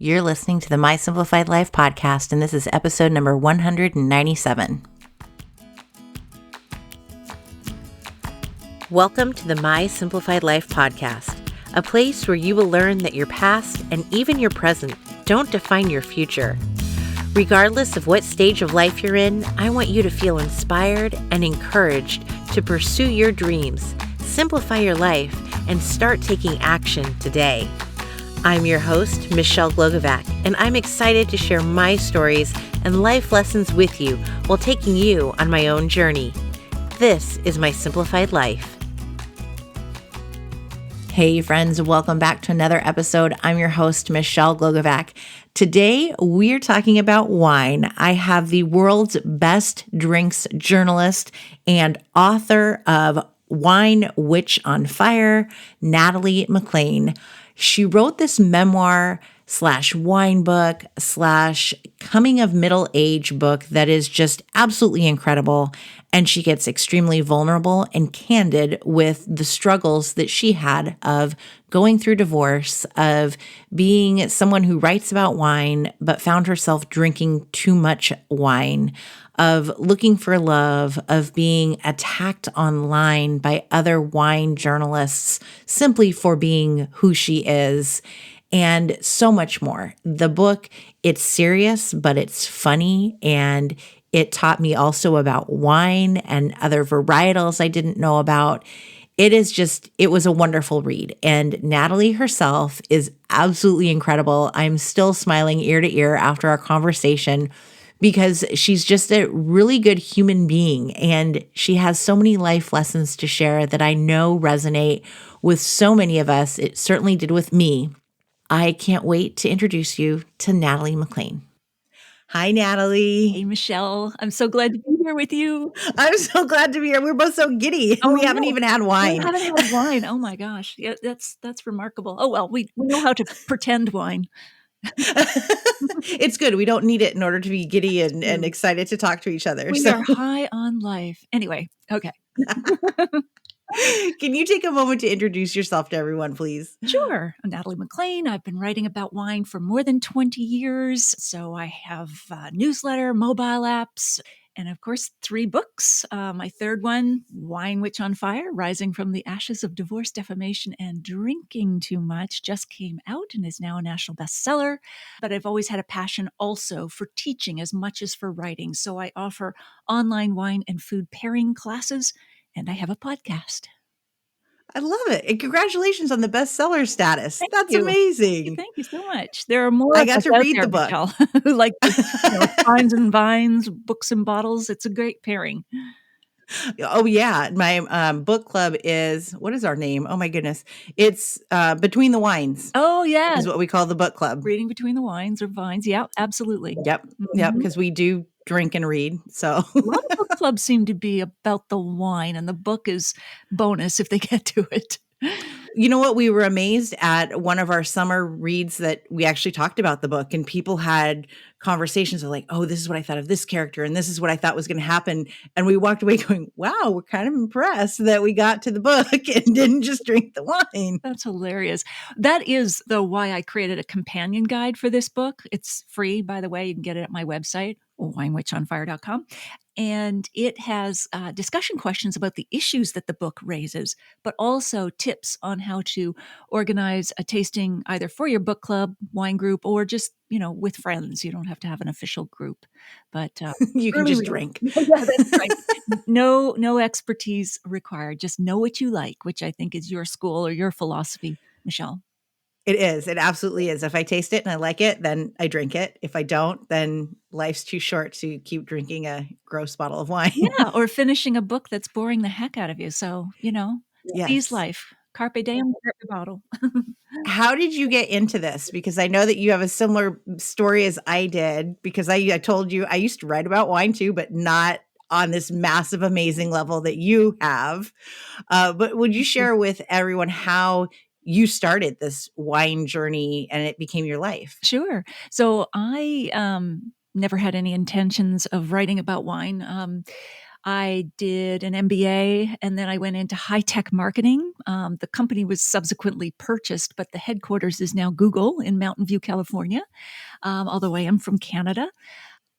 You're listening to the My Simplified Life podcast, and this is episode number 197. Welcome to the My Simplified Life podcast, a place where you will learn that your past and even your present don't define your future. Regardless of what stage of life you're in, I want you to feel inspired and encouraged to pursue your dreams, simplify your life, and start taking action today. I'm your host, Michelle Glogovac, and I'm excited to share my stories and life lessons with you while taking you on my own journey. This is My Simplified Life. Hey friends, welcome back to another episode. I'm your host, Michelle Glogovac. Today, we're talking about wine. I have the world's best drinks journalist and author of Wine Witch on Fire, Natalie MacLean. She wrote this memoir / wine book / coming of middle age book that is just absolutely incredible. And she gets extremely vulnerable and candid with the struggles that she had of going through divorce, of being someone who writes about wine, but found herself drinking too much wine, of looking for love, of being attacked online by other wine journalists simply for being who she is, and so much more. The book, it's serious, but it's funny, and it taught me also about wine and other varietals I didn't know about. It was a wonderful read. And Natalie herself is absolutely incredible. I'm still smiling ear to ear after our conversation because she's just a really good human being. And she has so many life lessons to share that I know resonate with so many of us. It certainly did with me. I can't wait to introduce you to Natalie MacLean. Hi, Natalie. Hey, Michelle. I'm so glad to be here with you. I'm so glad to be here. We're both so giddy. Oh, We haven't even had wine. We haven't had wine. Oh my gosh. Yeah, that's remarkable. Oh, well, we know how to pretend wine. It's good. We don't need it in order to be giddy and excited to talk to each other. We are high on life. Anyway, okay. Can you take a moment to introduce yourself to everyone, please? Sure. I'm Natalie MacLean. I've been writing about wine for more than 20 years. So I have a newsletter, mobile apps, and of course, 3 books. My third one, Wine Witch on Fire, Rising from the Ashes of Divorce, Defamation, and Drinking Too Much, just came out and is now a national bestseller. But I've always had a passion also for teaching as much as for writing. So I offer online wine and food pairing classes, and I have a podcast. I love it. And congratulations on the bestseller status. That's you. amazing. Thank you so much. There are more. I got to read the book. Michelle, who like Vines and Vines, Books and Bottles. It's a great pairing. Oh yeah, my book club is, what is our name? Oh my goodness, it's Between the Wines. Oh yeah, is what we call the book club. Reading Between the Wines or Vines. Yeah, absolutely. Yep, because we do drink and read. So a lot of book clubs seem to be about the wine, and the book is bonus if they get to it. You know what? We were amazed at one of our summer reads that we actually talked about the book, and people had conversations of like, oh, this is what I thought of this character, and this is what I thought was going to happen. And we walked away going, wow, we're kind of impressed that we got to the book and didn't just drink the wine. That's hilarious. That is, though, why I created a companion guide for this book. It's free, by the way. You can get it at my website, winewitchonfire.com. And it has discussion questions about the issues that the book raises, but also tips on how to organize a tasting either for your book club, wine group, or just, with friends. You don't have to have an official group, but you can just drink. Yeah, that's right. No expertise required. Just know what you like, which I think is your school or your philosophy, Michelle. It is. It absolutely is. If I taste it and I like it, then I drink it. If I don't, then life's too short to keep drinking a gross bottle of wine. Yeah, or finishing a book that's boring the heck out of you. So, seize life. Carpe diem, grab the bottle. How did you get into this? Because I know that you have a similar story as I did, because I told you I used to write about wine too, but not on this massive, amazing level that you have. But would you share with everyone how you started this wine journey and it became your life? Sure. So I never had any intentions of writing about wine. I did an MBA, and then I went into high-tech marketing. The company was subsequently purchased, but the headquarters is now Google in Mountain View, California, although I am from Canada.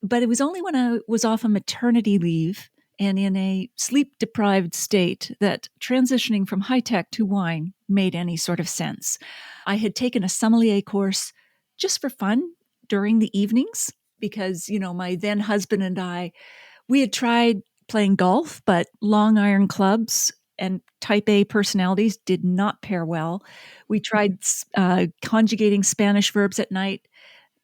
But it was only when I was off on maternity leave and in a sleep-deprived state that transitioning from high-tech to wine made any sort of sense. I had taken a sommelier course just for fun during the evenings because, my then husband and I, we had tried playing golf, but long iron clubs and type A personalities did not pair well. We tried conjugating Spanish verbs at night.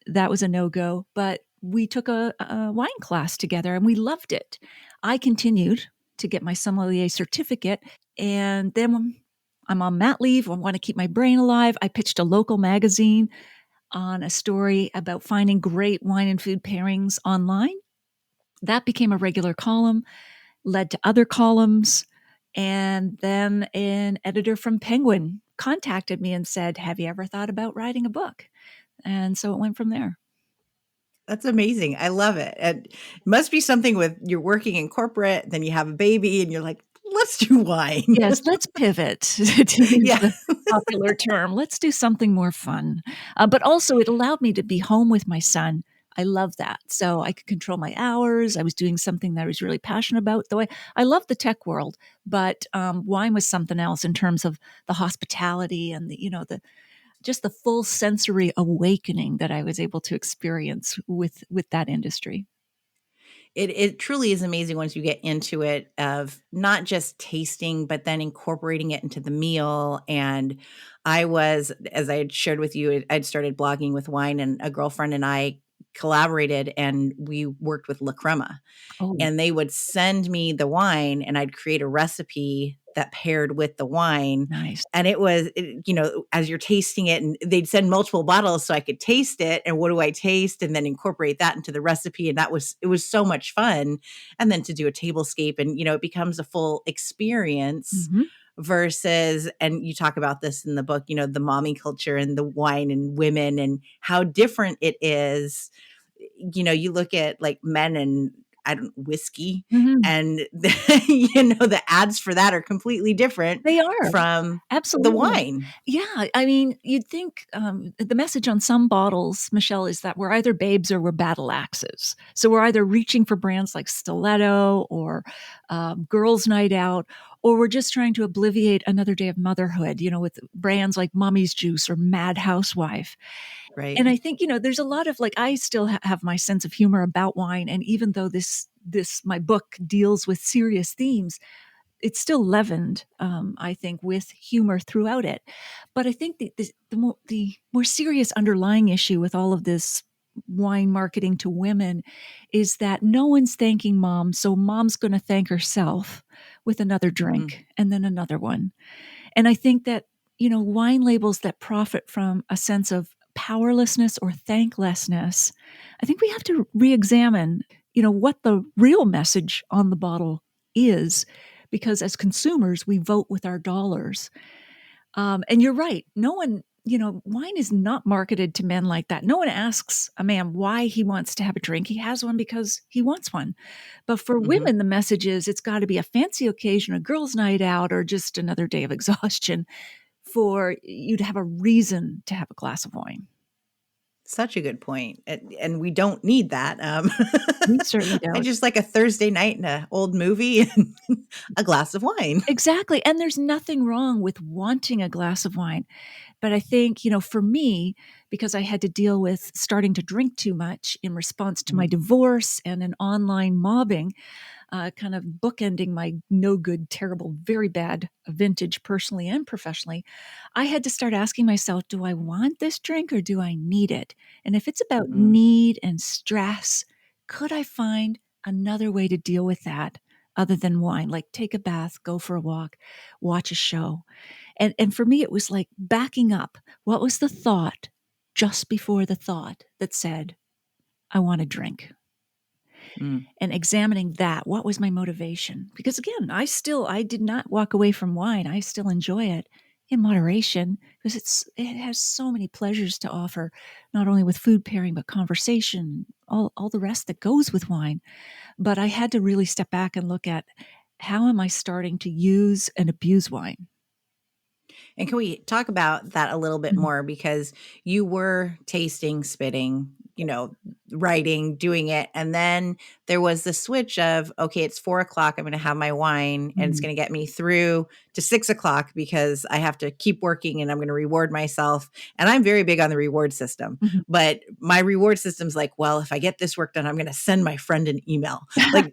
That was a no-go, but we took a wine class together and we loved it. I continued to get my sommelier certificate, and then when I'm on mat leave, I want to keep my brain alive. I pitched a local magazine on a story about finding great wine and food pairings online. That became a regular column, led to other columns, and then an editor from Penguin contacted me and said, "Have you ever thought about writing a book?" And so it went from there. That's amazing. I love it. And it must be something with you're working in corporate, then you have a baby and you're like, let's do wine. Yes, let's pivot to use Yeah. the popular term. Let's do something more fun. But also, it allowed me to be home with my son. I love that. So I could control my hours. I was doing something that I was really passionate about. Though I love the tech world, but wine was something else in terms of the hospitality and the just the full sensory awakening that I was able to experience with that industry. It truly is amazing once you get into it of not just tasting, but then incorporating it into the meal. And I was, as I had shared with you, I'd started blogging with wine, and a girlfriend and I collaborated and we worked with La Crema. Oh, And they would send me the wine and I'd create a recipe that paired with the wine. nice. And as you're tasting it, and they'd send multiple bottles so I could taste it. And what do I taste? And then incorporate that into the recipe. And it was so much fun. And then to do a tablescape, and, it becomes a full experience Hmm. versus, and you talk about this in the book, the mommy culture and the wine and women and how different it is. You look at like men and I don't whiskey, Hmm. and the ads for that are completely different They are. from the Absolutely. wine. Yeah, I mean, you'd think, the message on some bottles, Michelle, is that we're either babes or we're battle axes. So we're either reaching for brands like Stiletto or, Girls' Night Out, or we're just trying to obliviate another day of motherhood, with brands like Mommy's Juice or Mad Housewife. Right. And I think, there's a lot of like, I still have my sense of humor about wine, and even though this my book deals with serious themes, it's still leavened, I think, with humor throughout it. But I think the more serious underlying issue with all of this wine marketing to women is that no one's thanking mom, so mom's going to thank herself with another Mhm. drink and then another one. And I think that, wine labels that profit from a sense of powerlessness or thanklessness, I think we have to re-examine, what the real message on the bottle is, because as consumers, we vote with our dollars. And you're right. No one, wine is not marketed to men like that. No one asks a man why he wants to have a drink. He has one because he wants one. But for Mhm. women, the message is it's got to be a fancy occasion, a girl's night out, or just another day of exhaustion for you to have a reason to have a glass of wine. Such a good point, and we don't need that. We certainly I don't. just like a Thursday night and a old movie and a glass of wine. Exactly. And there's nothing wrong with wanting a glass of wine. But I think, for me, because I had to deal with starting to drink too much in response to my Mhm. divorce and an online mobbing, kind of bookending my no good, terrible, very bad vintage personally and professionally, I had to start asking myself, do I want this drink or do I need it? And if it's about Mm. need and stress, could I find another way to deal with that other than wine? Like take a bath, go for a walk, watch a show. And for me, it was like backing up. What was the thought just before the thought that said, I want a drink? Mm. And examining that, what was my motivation? Because again, I did not walk away from wine. I still enjoy it. in moderation, because it has so many pleasures to offer, not only with food pairing, but conversation, all the rest that goes with wine. But I had to really step back and look at, how am I starting to use and abuse wine? And can we talk about that a little bit Mhm. more? Because you were tasting, spitting, writing, doing it. And then there was the switch of, okay, it's 4 o'clock. I'm going to have my wine and it's Mhm. going to get me through to 6 o'clock because I have to keep working and I'm going to reward myself. And I'm very big on the reward system. Mhm. But my reward system's like, well, if I get this work done, I'm going to send my friend an email. Like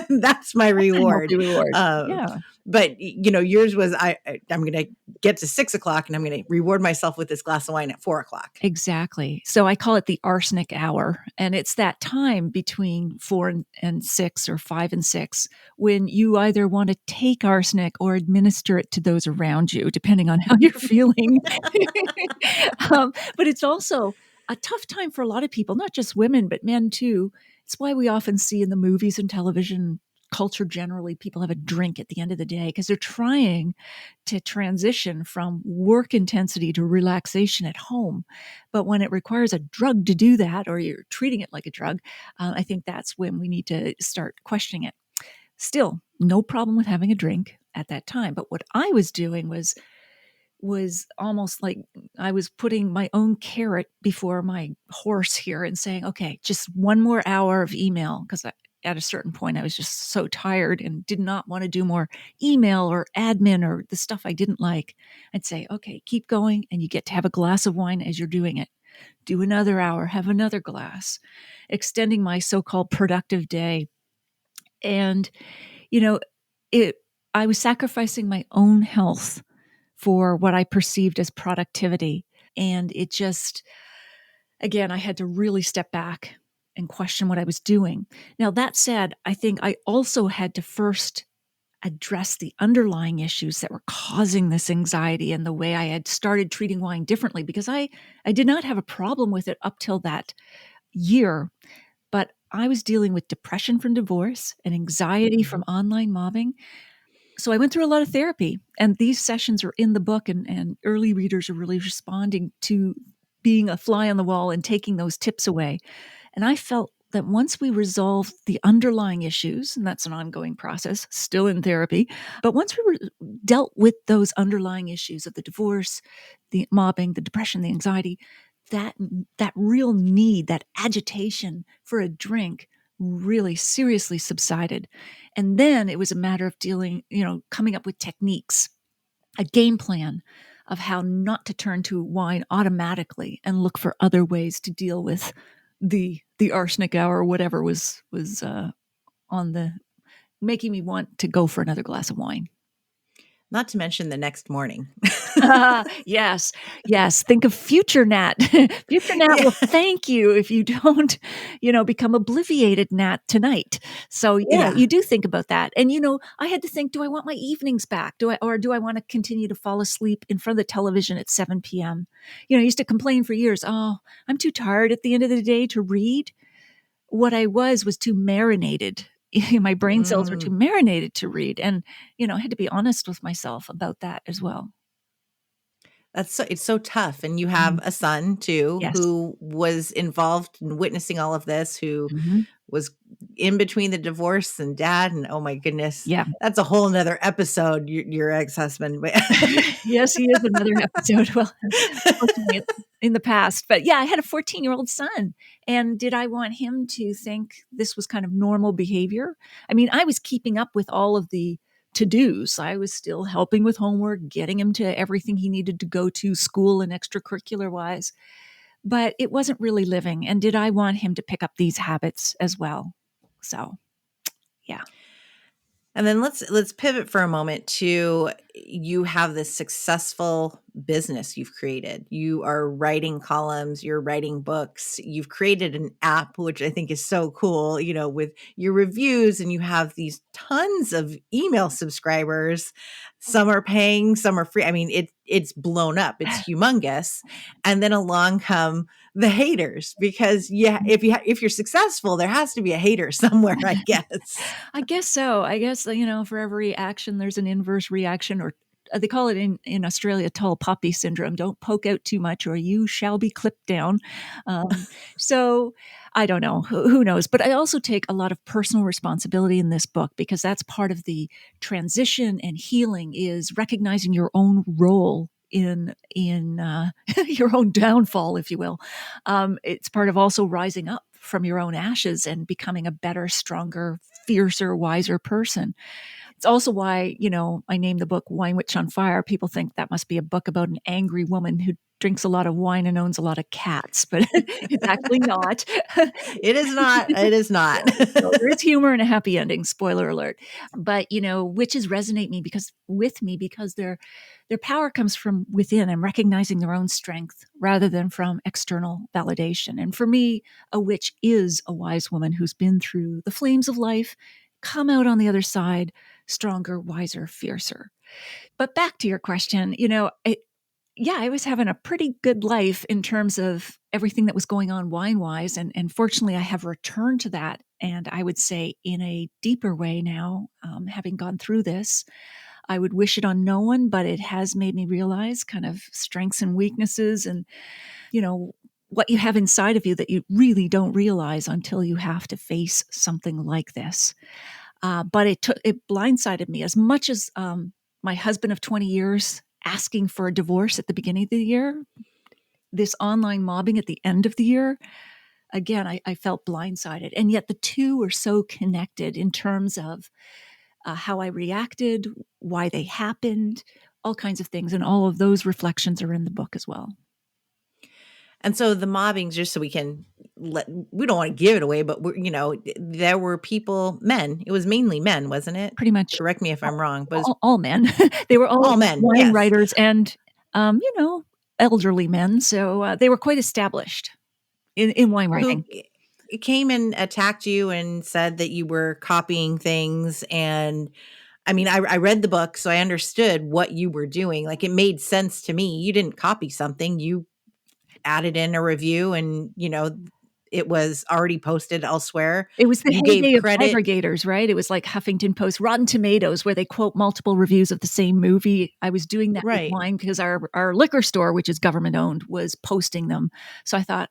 that's my That's a reward. healthy reward. Um, Yeah. but yours was I'm going to get to 6 o'clock and I'm going to reward myself with this glass of wine at 4 o'clock. Exactly. So I call it the arsenic hour. And it's that time between 4 and 6, or 5 and 6, when you either want to take arsenic or administer it to those around you, depending on how you're feeling. But it's also a tough time for a lot of people, not just women, but men too. It's why we often see in the movies and television culture generally, people have a drink at the end of the day because they're trying to transition from work intensity to relaxation at home. But when it requires a drug to do that, or you're treating it like a drug, I think that's when we need to start questioning it. Still, no problem with having a drink at that time. But what I was doing was almost like I was putting my own carrot before my horse here and saying, okay, just one more hour of email. Because at a certain point, I was just so tired and did not want to do more email or admin or the stuff I didn't like. I'd say, okay, keep going. And you get to have a glass of wine as you're doing it. Do another hour, have another glass, extending my so called productive day. And, you know, it, I was sacrificing my own health for what I perceived as productivity. And it just, again, I had to really step back and question what I was doing. Now, that said, I think I also had to first address the underlying issues that were causing this anxiety and the way I had started treating wine differently, because I did not have a problem with it up till that year. But I was dealing with depression from divorce and anxiety Mhm. from online mobbing. So I went through a lot of therapy, and these sessions are in the book, and early readers are really responding to being a fly on the wall and taking those tips away. And I felt that once we resolved the underlying issues, and that's an ongoing process, still in therapy, but once we dealt with those underlying issues of the divorce, the mobbing, the depression, the anxiety, that that real need, that agitation for a drink really seriously subsided. And then it was a matter of dealing, coming up with techniques, a game plan of how not to turn to wine automatically and look for other ways to deal with the arsenic hour or whatever was on the making me want to go for another glass of wine. Not to mention the next morning. Yes, yes. Think of future Nat. Future Nat Yeah. will thank you if you don't, become obliviated Nat tonight. So, Yeah. you do think about that. And, I had to think, do I want my evenings back? Do I want to continue to fall asleep in front of the television at 7 p.m.? I used to complain for years, oh, I'm too tired at the end of the day to read. What I was too marinated. My brain cells were too Mm. marinated to read. And, I had to be honest with myself about that as well. It's so tough, and you have Mhm. a son too Yes. who was involved in witnessing all of this, who Mhm. was in between the divorce and dad, and oh my goodness, Yeah. that's a whole 'nother episode, your ex-husband. But Yes, he is another episode. Well, unfortunately, it's in the past. But yeah, I had a 14-year-old son. And did I want him to think this was kind of normal behavior? I mean, I was keeping up with all of the to-dos. I was still helping with homework, getting him to everything he needed to go to school and extracurricular wise. But it wasn't really living. And did I want him to pick up these habits as well? So, yeah. And then let's pivot for a moment to, you have this successful business you've created. You are writing columns, you're writing books, you've created an app, which I think is so cool, with your reviews, and you have these tons of email subscribers. Some are paying, some are free. I mean, it's blown up. It's humongous. And then along come the haters, because yeah, if you're successful, there has to be a hater somewhere, I guess. I guess so. I guess, for every action, there's an inverse reaction, or they call it in Australia tall poppy syndrome. Don't poke out too much or you shall be clipped down. So I don't know. Who knows? But I also take a lot of personal responsibility in this book because that's part of the transition and healing is recognizing your own role in your own downfall, if you will. It's part of also rising up from your own ashes and becoming a better, stronger, fiercer, wiser person. It's also why, I named the book Wine Witch on Fire. People think that must be a book about an angry woman who drinks a lot of wine and owns a lot of cats, but it's actually not. It is not. It is not. So there is humor and a happy ending, spoiler alert. But, witches resonate with me because their power comes from within and recognizing their own strength rather than from external validation. And for me, a witch is a wise woman who's been through the flames of life, come out on the other side stronger, wiser, fiercer. But back to your question, I was having a pretty good life in terms of everything that was going on wine-wise. And fortunately, I have returned to that. And I would say in a deeper way now, having gone through this, I would wish it on no one, but it has made me realize kind of strengths and weaknesses and, what you have inside of you that you really don't realize until you have to face something like this. But it blindsided me as much as my husband of 20 years asking for a divorce at the beginning of the year, this online mobbing at the end of the year. Again, I felt blindsided. And yet the two were so connected in terms of how I reacted, why they happened, all kinds of things. And all of those reflections are in the book as well. And so the mobbing, just so we don't want to give it away, but there were people, men. It was mainly men, wasn't it? Pretty much. Correct me if I'm wrong, but all men. They were all men, wine yes. writers and, elderly men. So they were quite established in wine writing. Who came and attacked you and said that you were copying things. And I mean, I read the book, so I understood what you were doing. Like, it made sense to me. You didn't copy something. You added in a review and, it was already posted elsewhere. It was the You heyday gave of credit. aggregators, right? It was like Huffington Post, Rotten Tomatoes, where they quote multiple reviews of the same movie. I was doing that with wine because our liquor store, which is government owned, was posting them. So I thought,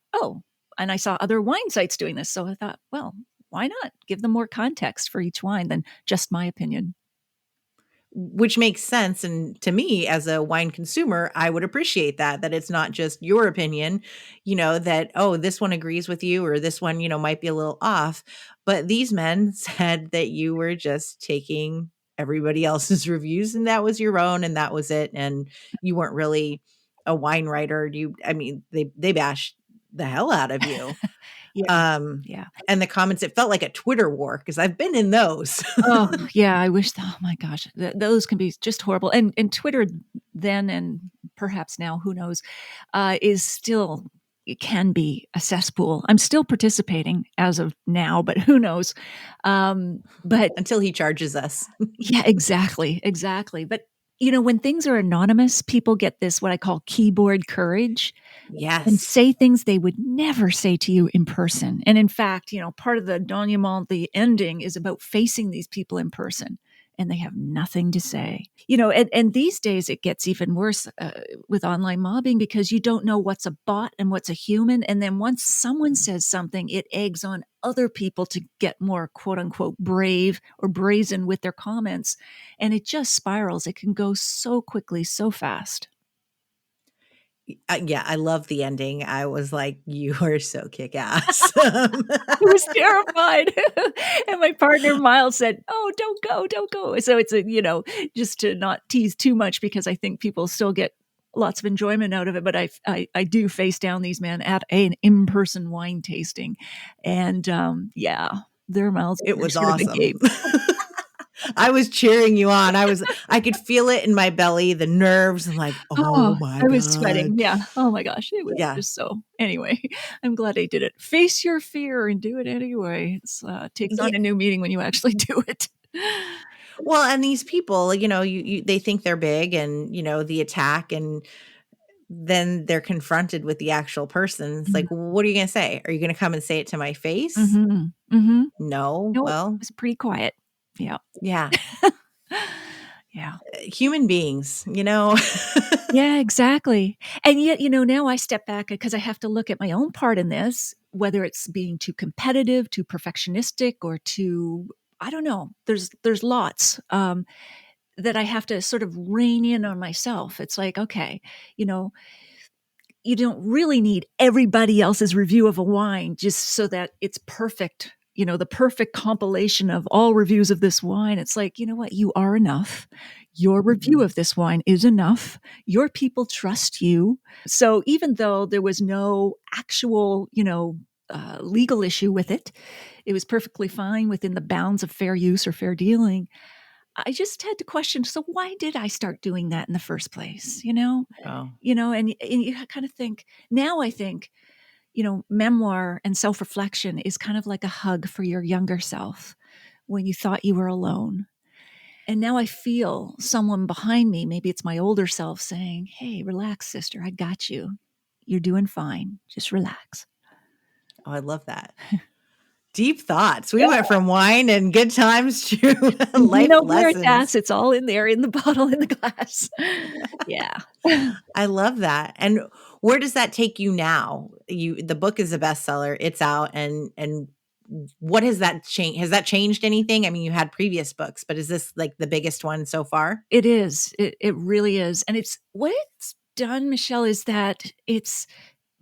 and I saw other wine sites doing this. So I thought, well, why not give them more context for each wine than just my opinion? Which makes sense. And to me, as a wine consumer, I would appreciate that it's not just your opinion, that, this one agrees with you or this one, might be a little off. But these men said that you were just taking everybody else's reviews and that was your own and that was it. And you weren't really a wine writer. They bashed the hell out of you. Yeah. And the comments, it felt like a Twitter war because I've been in those. Oh, yeah. I wish, oh my gosh, those can be just horrible. And Twitter then, and perhaps now, who knows, is still, it can be a cesspool. I'm still participating as of now, but who knows? But until he charges us. Yeah, exactly. But when things are anonymous, people get this, what I call keyboard courage. Yes. And say things they would never say to you in person. And in fact, part of the denouement, the ending, is about facing these people in person. And they have nothing to say. And these days it gets even worse with online mobbing because you don't know what's a bot and what's a human. And then once someone says something, it eggs on other people to get more quote unquote brave or brazen with their comments. And it just spirals. It can go so quickly, so fast. Yeah, I love the ending. I was like, you are so kick-ass. I was terrified. And my partner, Miles, said, "Oh, don't go. So it's just to not tease too much because I think people still get lots of enjoyment out of it. But I do face down these men at an in-person wine tasting. And their mouths. It was awesome. I was cheering you on. I could feel it in my belly, the nerves. I'm like, oh my God. I was sweating. Yeah. Oh my gosh. It was just so. Anyway, I'm glad I did it. Face your fear and do it anyway. It takes on a new meaning when you actually do it. Well, and these people, they think they're big and, the attack, and then they're confronted with the actual person. It's like, what are you going to say? Are you going to come and say it to my face? Mm-hmm. Mm-hmm. No. No, well, it was pretty quiet. Yeah. Yeah. Yeah. Human beings, you know? Yeah, exactly. And yet, now I step back because I have to look at my own part in this, whether it's being too competitive, too perfectionistic, or too, I don't know. There's lots that I have to sort of rein in on myself. It's like, okay, you know, you don't really need everybody else's review of a wine just so that it's perfect, the perfect compilation of all reviews of this wine. It's like, you know what? You are enough. Your review Mhm. of this wine is enough. Your people trust you. So even though there was no actual, legal issue with it, it was perfectly fine within the bounds of fair use or fair dealing. I just had to question, so why did I start doing that in the first place? Oh, And you kind of think, now I think, memoir and self-reflection is kind of like a hug for your younger self when you thought you were alone. And now I feel someone behind me, maybe it's my older self, saying, "Hey, relax, sister, I got you. You're doing fine. Just relax." oh, I love that. Deep thoughts. We Yeah. went from wine and good times to life Vino lessons. Veritas, it's all in there in the bottle, in the glass. Yeah. I love that. And where does that take you now? The book is a bestseller. It's out, and what has that changed? Has that changed anything? I mean, you had previous books, but is this like the biggest one so far? It is. It really is. And it's what it's done, Michelle, is that it's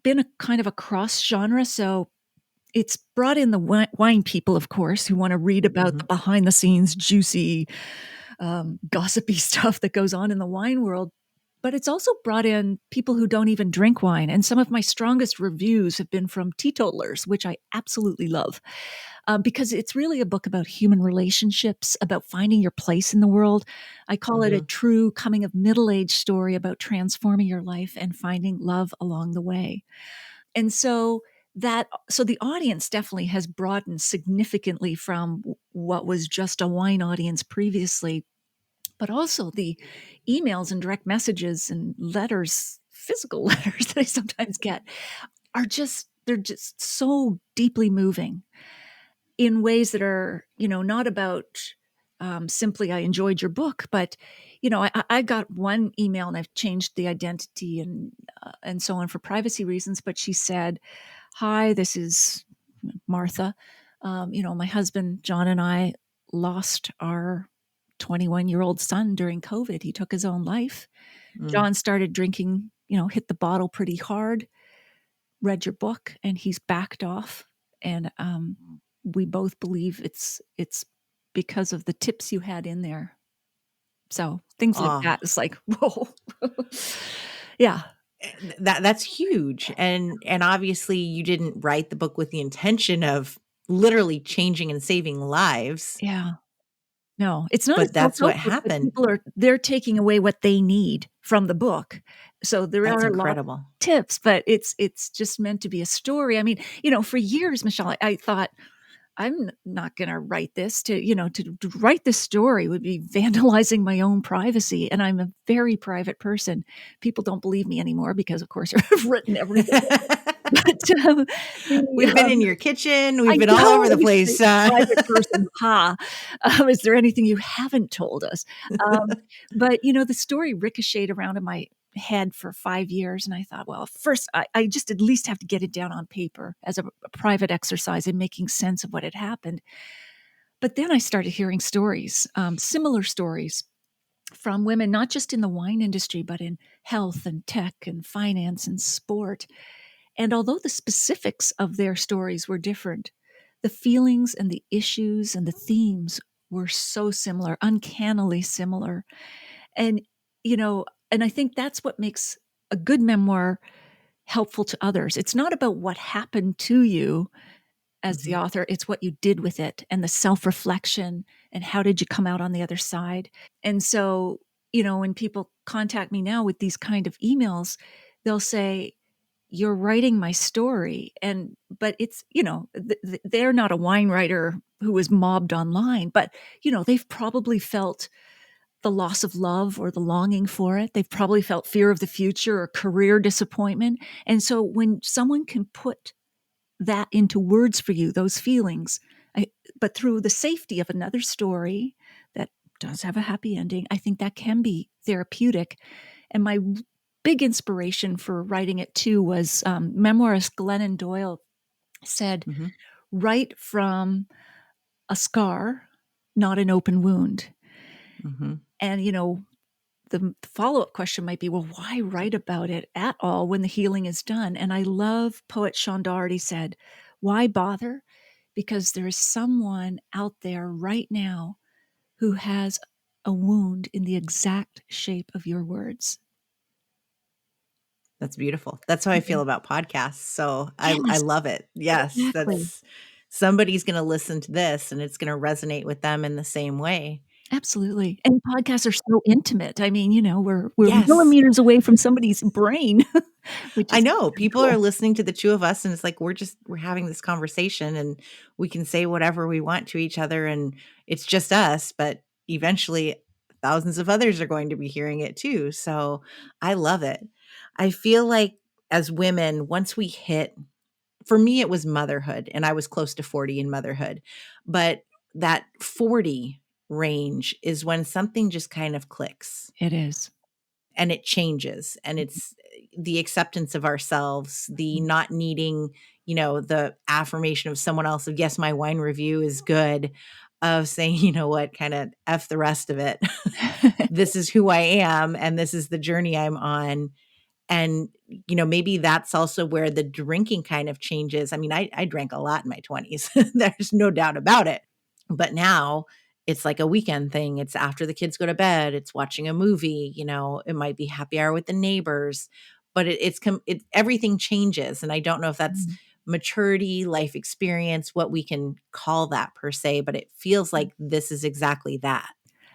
been a kind of a cross genre. So it's brought in the wine people, of course, who want to read about the Mhm. behind the scenes, juicy, gossipy stuff that goes on in the wine world. But it's also brought in people who don't even drink wine. And some of my strongest reviews have been from teetotalers, which I absolutely love, because it's really a book about human relationships, about finding your place in the world. I call it a Mhm. true coming of middle age story about transforming your life and finding love along the way. And so the audience definitely has broadened significantly from what was just a wine audience previously, but also the emails and direct messages and letters, physical letters that I sometimes get they're just so deeply moving in ways that are, not about simply I enjoyed your book, but I got one email and I've changed the identity and so on for privacy reasons. But she said, "Hi, this is Martha. My husband John and I lost our 21-year-old son during COVID. He took his own life. Mm. John started drinking, hit the bottle pretty hard, read your book, and he's backed off. And we both believe it's because of the tips you had in there." So things like Oh, that. It's like, whoa. Yeah. that's huge. And obviously you didn't write the book with the intention of literally changing and saving lives, Yeah. No, it's not a but that's what self-help book, but happened. they're taking away what they need from the book. So there That's are lots of incredible. tips, but it's just meant to be a story. I mean, for years, Michelle, I thought, I'm not gonna write this to write this story would be vandalizing my own privacy, and I'm a very private person. People don't believe me anymore because, of course, I've written everything. But, We've been in um your kitchen, we've I been all over know, the we say place. private person, ha. Is there anything you haven't told us? Um, but, the story ricocheted around in my head for 5 years, and I thought, well, first, I just at least have to get it down on paper as a private exercise in making sense of what had happened. But then I started hearing stories, similar stories from women, not just in the wine industry, but in health and tech and finance and sport. And although the specifics of their stories were different, the feelings and the issues and the themes were so similar, uncannily similar. And, and I think that's what makes a good memoir helpful to others. It's not about what happened to you as the Mhm. author, it's what you did with it and the self reflection and how did you come out on the other side. And so, when people contact me now with these kind of emails, they'll say, "You're writing my story." But it's, they're not a wine writer who was mobbed online, but, they've probably felt the loss of love or the longing for it. They've probably felt fear of the future or career disappointment. And so when someone can put that into words for you, those feelings, I, but through the safety of another story that does have a happy ending. I think that can be therapeutic. And my big inspiration for writing it too was memoirist Glennon Doyle said, Mm-hmm. write from a scar, not an open wound. Mm-hmm. And, the follow-up question might be, well, why write about it at all when the healing is done? And I love poet Sean Doherty said, why bother? Because there is someone out there right now who has a wound in the exact shape of your words. That's beautiful. That's how I feel Yeah. about podcasts. So I Yes, love it. Yes, exactly. that's somebody's going to listen to this and it's going to resonate with them in the same way. Absolutely. And podcasts are so intimate. I mean, we're Yes. millimeters away from somebody's brain, which I is know pretty people are cool. listening to the two of us and it's like we're having this conversation and we can say whatever we want to each other and it's just us, but eventually thousands of others are going to be hearing it too. So I love it. I feel like as women, once we hit, for me it was motherhood and I was close to 40 in motherhood. But that 40 range is when something just kind of clicks It is. and it changes and it's the acceptance of ourselves, the Mhm. not needing, the affirmation of someone else of yes, my wine review is good, of saying, you know what, kind of F the rest of it. This is who I am and this is the journey I'm on. And, maybe that's also where the drinking kind of changes. I mean, I drank a lot in my 20s. There's no doubt about it. But now it's like a weekend thing. It's after the kids go to bed, it's watching a movie, it might be happy hour with the neighbors, but everything changes. And I don't know if that's Mhm. maturity, life experience, what we can call that per se, but it feels like this is exactly that.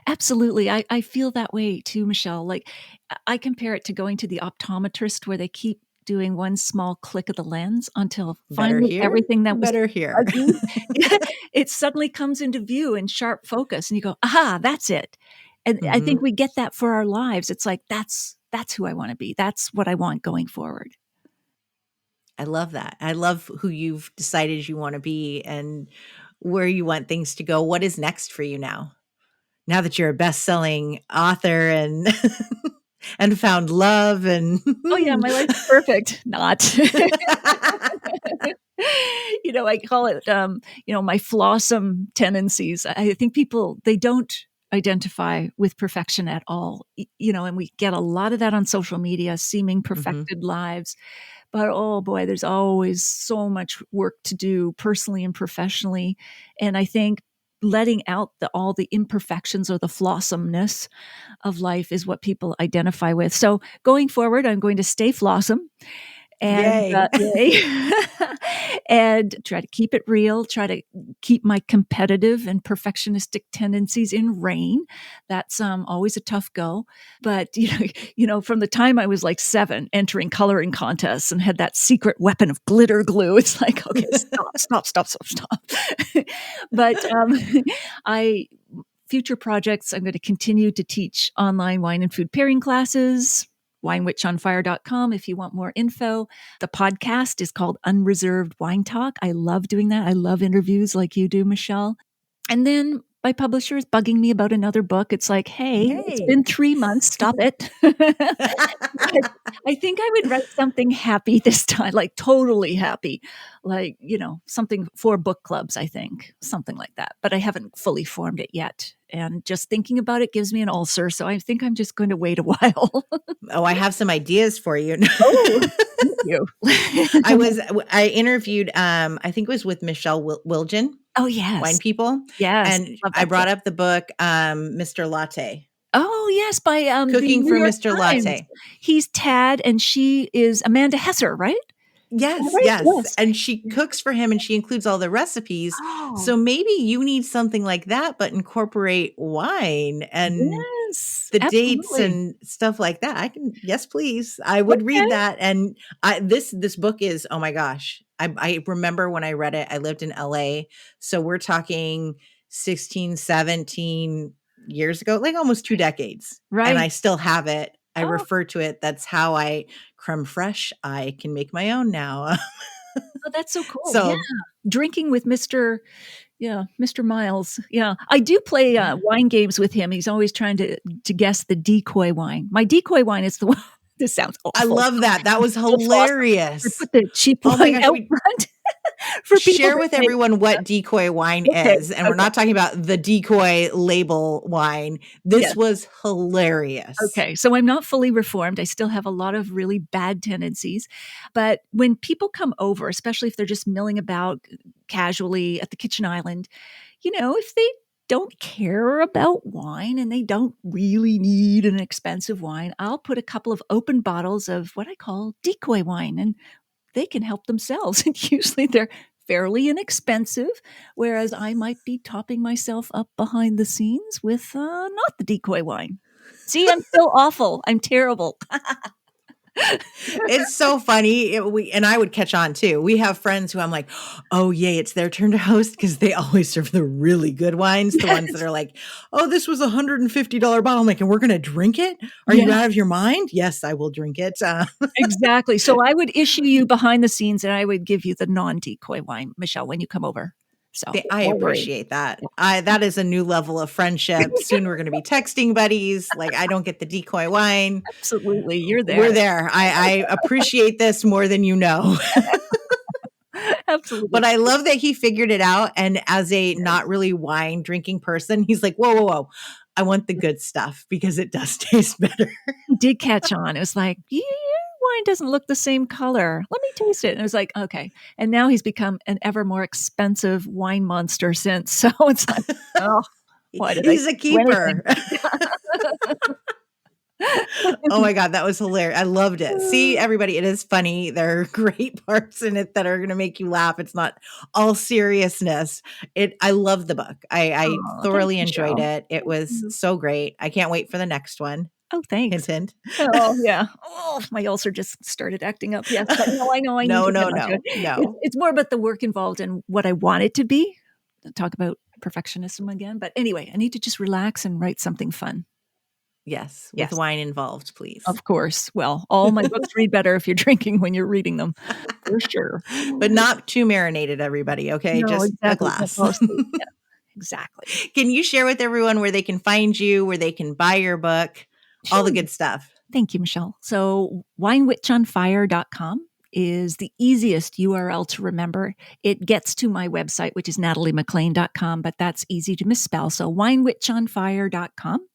Absolutely. I feel that way too, Michelle. Like, I compare it to going to the optometrist where they keep doing one small click of the lens until Better finally here, everything that was better here. fuzzy, it suddenly comes into view in sharp focus and you go, "Aha, that's it." And I think Mhm. we get that for our lives. It's like, that's who I wanna be. That's what I want going forward. I love that. I love who you've decided you wanna be and where you want things to go. What is next for you now? Now that you're a best-selling author and and found love and Oh, yeah, my life's perfect. Not. I call it, my flawsome tendencies. I think people, they don't identify with perfection at all, and we get a lot of that on social media, seeming Mhm. perfected lives. But, oh boy, there's always so much work to do personally and professionally. And I think letting out all the imperfections or the flawsomeness of life is what people identify with. So going forward, I'm going to stay flawsome and, Yay. yay, and try to keep it real, try to keep my competitive and perfectionistic tendencies in rein. That's, always a tough go, but, from the time I was, like, 7 entering coloring contests and had that secret weapon of glitter glue, it's like, "Okay, stop, stop, stop, stop, stop." But, I future projects, I'm gonna continue to teach online wine and food pairing classes, winewitchonfire.com if you want more info. The podcast is called Unreserved Wine Talk. I love doing that. I love interviews like you do, Michelle. And then my publisher is bugging me about another book. It's like, "Hey, it's Yay. been 3 months, stop it." But I think I would write something happy this time, like totally happy, like, something for book clubs, I think, something like that. But I haven't fully formed it yet. And just thinking about it gives me an ulcer, so I think I'm just going to wait a while. Oh, I have some ideas for you. Oh, thank you. I interviewed, I think it was with Michelle Wilgen, Oh, Wine yes. People, Yes, and love I that book. brought up the book, Mr. Latte, Oh, yes, by, the Cooking New for York Mr. Times. Latte. He's Tad and she is Amanda Hesser, right? Is that Yes, right? yes, Yes. and she cooks for him and she includes all the recipes, Oh, so maybe you need something like that, but incorporate wine and yes, the dates absolutely. and stuff like that. I can yes, please. I would read Okay. that, and this book is oh my gosh. I remember when I read it, I lived in LA, so we're talking 16, 17 years ago, like almost 2 decades, and Right. I still have it. I Oh, refer to it. That's how I creme fraiche. I can make my own now. Oh, that's so cool. Yeah. So Drinking with Mr. Miles. Yeah. I do play yeah, wine games with him. He's always trying to guess the decoy wine. My decoy wine is the one. This sounds I awful. love that. That was It's awesome. I hilarious. put the cheap Oh my wine gosh, out we front for people share that with say, everyone what decoy wine "Okay, is. And we're okay, not talking about the decoy label wine. This yes." was hilarious. Okay, so I'm not fully reformed. I still have a lot of really bad tendencies. But when people come over, especially if they're just milling about casually at the kitchen island, if they don't care about wine and they don't really need an expensive wine, I'll put a couple of open bottles of what I call decoy wine and they can help themselves. And usually they're fairly inexpensive, whereas I might be topping myself up behind the scenes with not the decoy wine. See, I'm still awful. I'm terrible. It's so funny. And I would catch on too. We have friends who I'm like, oh, yay, it's their turn to host because they always serve the really good wines, the ones that Yes. are like, oh, this was $150 bottle. I'm like, and we're going to drink it? Are you Yeah, out of your mind? Yes, I will drink it. exactly. So I would issue you behind the scenes and I would give you the non decoy wine, Michelle, when you come over. So I don't worry. appreciate that. That is a new level of friendship. Soon we're going to be texting buddies. Like, I don't get the decoy wine. Absolutely. You're We're there. there. I appreciate this more than you know. Absolutely. But I love that he figured it out. And as a not really wine drinking person, he's like, whoa, whoa, whoa. I want the good stuff because it does taste better. He did catch on. It was like, yeah, wine doesn't look the same color. Let me taste it. And it was like, okay. And now he's become an ever more expensive wine monster since. So it's like, oh, why did I He's a do anything? keeper. Oh my God, that was hilarious. I loved it. See, everybody, it is funny. There are great parts in it that are going to make you laugh. It's not all seriousness. I love the book. I Oh, thanks, thoroughly enjoyed Michelle. it. It Thank was you. so great. I can't wait for the next one. Oh, Hint, thanks. hint. Oh, yeah. Oh, my ulcer just started acting up. Yes, but no, I know I need No, to get no, onto it. no, no. It's more about the work involved and what I want it to be. Talk about perfectionism again. But anyway, I need to just relax and write something fun. Yes, with Yes. wine involved, please. Of course. Well, all my books read better if you're drinking when you're reading them, for sure. But not too marinated, everybody. Okay, No, just a exactly. Don't glass. fall asleep. Yeah, exactly. Can you share with everyone where they can find you, where they can buy your book, all the Sure. good stuff? Thank you, Michelle. So winewitchonfire.com is the easiest URL to remember. It gets to my website, which is nataliemaclean.com, but that's easy to misspell. So winewitchonfire.com.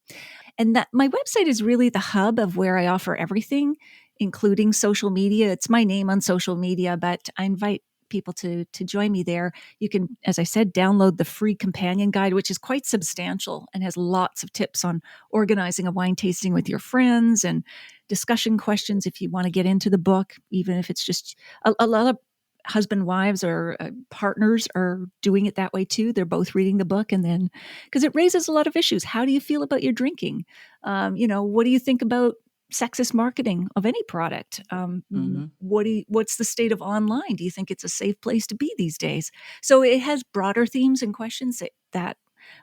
And that my website is really the hub of where I offer everything, including social media. It's my name on social media, but I invite people to join me there. You can, as I said, download the free companion guide, which is quite substantial and has lots of tips on organizing a wine tasting with your friends and discussion questions if you want to get into the book, even if it's just a lot of husband wives or partners are doing it that way too. They're both reading the book, and then because it raises a lot of issues. How do you feel about your drinking? What do you think about sexist marketing of any product? Mhm. What's the state of online? Do you think it's a safe place to be these days? So it has broader themes and questions that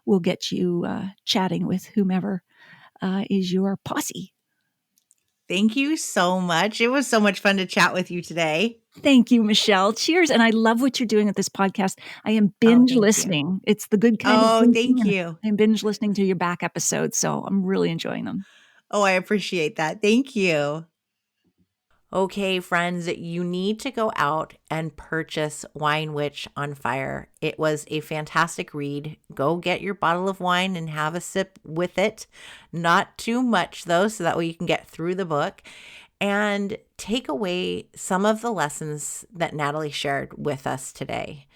will get you chatting with whomever is your posse. Thank you so much. It was so much fun to chat with you today. Thank you, Michelle. Cheers. And I love what you're doing with this podcast. I am Oh, binge thank you. listening. It's the good kind of Oh, drinking. thank And you. I'm binge listening to your back episodes. So I'm really enjoying them. Oh, I appreciate that. Thank you. Okay, friends, you need to go out and purchase Wine Witch on Fire. It was a fantastic read. Go get your bottle of wine and have a sip with it. Not too much, though, so that way you can get through the book and take away some of the lessons that Natalie shared with us today.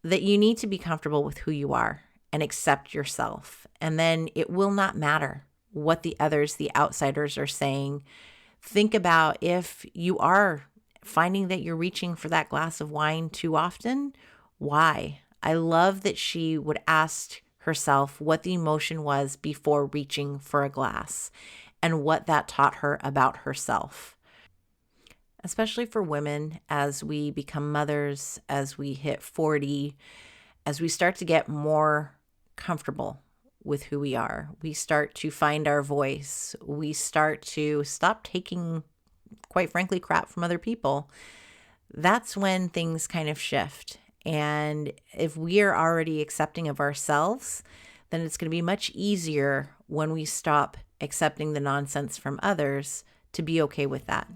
That you need to be comfortable with who you are and accept yourself. And then it will not matter what the others, the outsiders, are saying. Think about if you are finding that you're reaching for that glass of wine too often, why? I love that she would ask herself what the emotion was before reaching for a glass and what that taught her about herself. Especially for women, as we become mothers, as we hit 40, as we start to get more comfortable with who we are, we start to find our voice, we start to stop taking, quite frankly, crap from other people. that's when things kind of shift. And if we are already accepting of ourselves, then it's going to be much easier when we stop accepting the nonsense from others to be okay with that.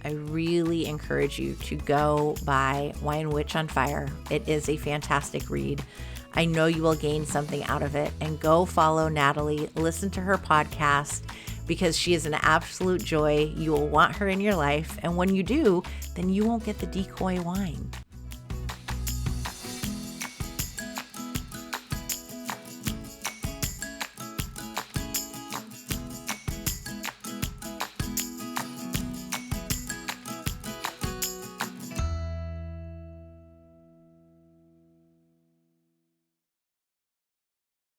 I really encourage you to go buy Wine Witch on Fire. It is a fantastic read. I know you will gain something out of it. And go follow Natalie, listen to her podcast, because she is an absolute joy. You will want her in your life. And when you do, then you won't get the decoy wine.